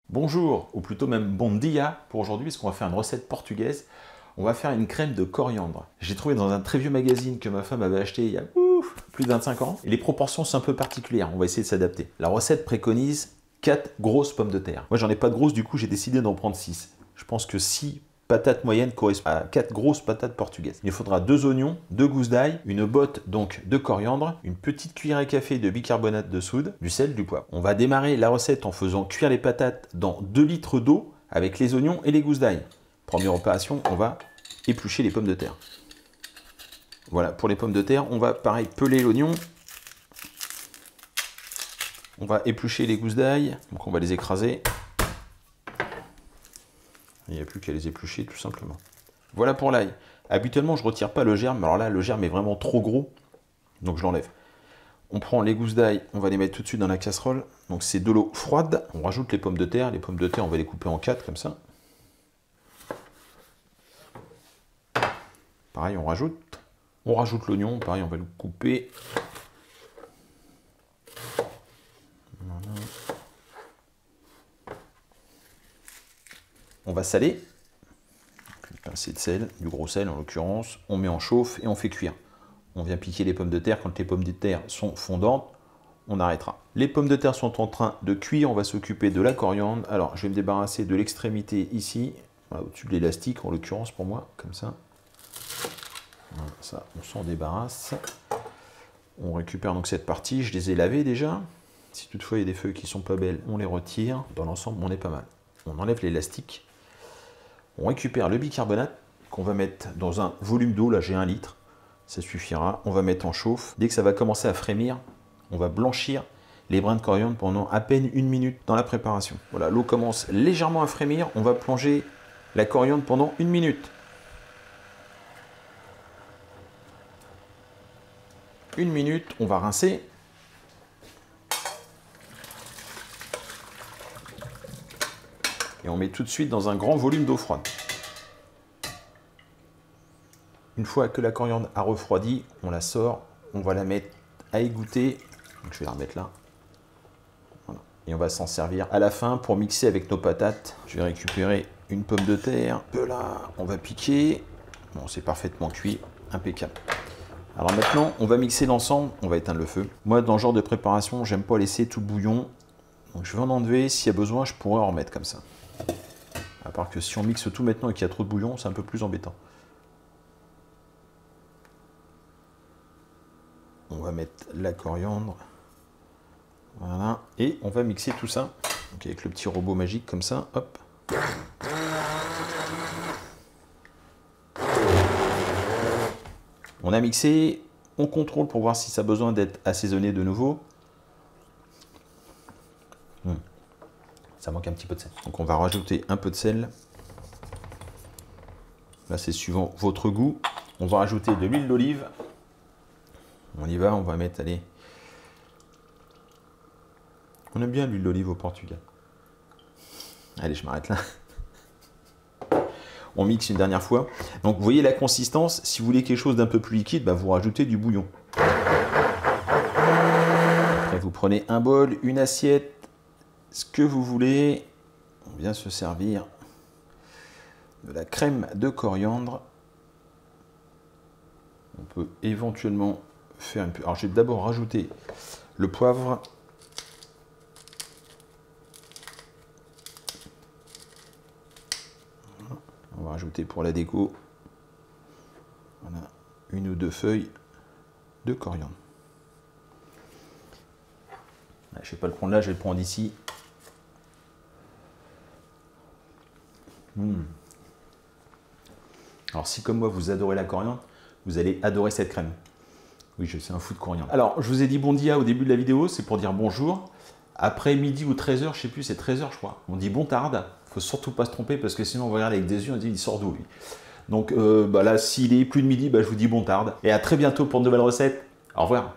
Bonjour, ou plutôt même bon dia pour aujourd'hui, parce qu'on va faire une recette portugaise. On va faire une crème de coriandre. J'ai trouvé dans un très vieux magazine que ma femme avait acheté il y a plus de 25 ans. Et les proportions sont un peu particulières, on va essayer de s'adapter. La recette préconise 4 grosses pommes de terre. Moi j'en ai pas de grosses, du coup j'ai décidé d'en prendre 6. Je pense que 6 patates moyennes correspondent à 4 grosses patates portugaises. Il faudra 2 oignons, 2 gousses d'ail, une botte donc de coriandre, une petite cuillère à café de bicarbonate de soude, du sel, du poivre. On va démarrer la recette en faisant cuire les patates dans 2 litres d'eau avec les oignons et les gousses d'ail. Première opération, on va éplucher les pommes de terre. Voilà, pour les pommes de terre, on va pareil peler l'oignon. On va éplucher les gousses d'ail, donc on va les écraser. Il n'y a plus qu'à les éplucher tout simplement. Voilà pour l'ail. Habituellement, je ne retire pas le germe, alors là, le germe est vraiment trop gros, donc je l'enlève. On prend les gousses d'ail, on va les mettre tout de suite dans la casserole. Donc c'est de l'eau froide. On rajoute les pommes de terre. Les pommes de terre, on va les couper en 4 comme ça. Pareil, on rajoute. On rajoute l'oignon, pareil, on va le couper. Voilà. On va saler. Une pincée de sel, du gros sel en l'occurrence. On met en chauffe et on fait cuire. On vient piquer les pommes de terre. Quand les pommes de terre sont fondantes, on arrêtera. Les pommes de terre sont en train de cuire. On va s'occuper de la coriandre. Alors, je vais me débarrasser de l'extrémité ici, voilà, au-dessus de l'élastique en l'occurrence pour moi, comme ça. Voilà, ça, on s'en débarrasse. On récupère donc cette partie. Je les ai lavées déjà. Si toutefois il y a des feuilles qui sont pas belles, on les retire. Dans l'ensemble, on est pas mal. On enlève l'élastique. On récupère le bicarbonate qu'on va mettre dans un volume d'eau. Là, j'ai 1 litre. Ça suffira. On va mettre en chauffe. Dès que ça va commencer à frémir, on va blanchir les brins de coriandre pendant à peine 1 minute dans la préparation. Voilà, l'eau commence légèrement à frémir. On va plonger la coriandre pendant 1 minute. 1 minute, on va rincer. Et on met tout de suite dans un grand volume d'eau froide. Une fois que la coriandre a refroidi, on la sort, on va la mettre à égoutter. Donc je vais la remettre là. Voilà. Et on va s'en servir à la fin pour mixer avec nos patates. Je vais récupérer une pomme de terre. Là, on va piquer. Bon, c'est parfaitement cuit, impeccable. Alors maintenant, on va mixer l'ensemble. On va éteindre le feu. Moi, dans ce genre de préparation, j'aime pas laisser tout le bouillon. Donc je vais en enlever. S'il y a besoin, je pourrais en remettre comme ça. À part que si on mixe tout maintenant et qu'il y a trop de bouillon, c'est un peu plus embêtant. On va mettre la coriandre. Voilà. Et on va mixer tout ça. Donc avec le petit robot magique comme ça. Hop. On a mixé. On contrôle pour voir si ça a besoin d'être assaisonné de nouveau. Ça manque un petit peu de sel. Donc on va rajouter un peu de sel. Là c'est suivant votre goût. On va rajouter de l'huile d'olive. On y va, on va mettre, allez. On aime bien l'huile d'olive au Portugal. Allez, je m'arrête là. On mixe une dernière fois. Donc vous voyez la consistance. Si vous voulez quelque chose d'un peu plus liquide, bah, vous rajoutez du bouillon. Après vous prenez un bol, une assiette, ce que vous voulez. On vient se servir de la crème de coriandre. On peut éventuellement faire un peu. Alors je vais d'abord rajouter le poivre. On va rajouter pour la déco, voilà, 1 ou 2 feuilles de coriandre. Je ne vais pas le prendre là, je vais le prendre ici. Alors si comme moi vous adorez la coriandre, vous allez adorer cette crème. Oui, je suis un fou de coriandre. Alors, je vous ai dit bon dia au début de la vidéo, c'est pour dire bonjour. Après midi ou 13h, je sais plus, c'est 13h je crois. On dit bon tarde. Faut surtout pas se tromper parce que sinon on va regarder avec des yeux, on dit il sort d'où lui. Donc bah là, s'il est plus de midi, bah, je vous dis bon tarde. Et à très bientôt pour de nouvelles recettes. Au revoir.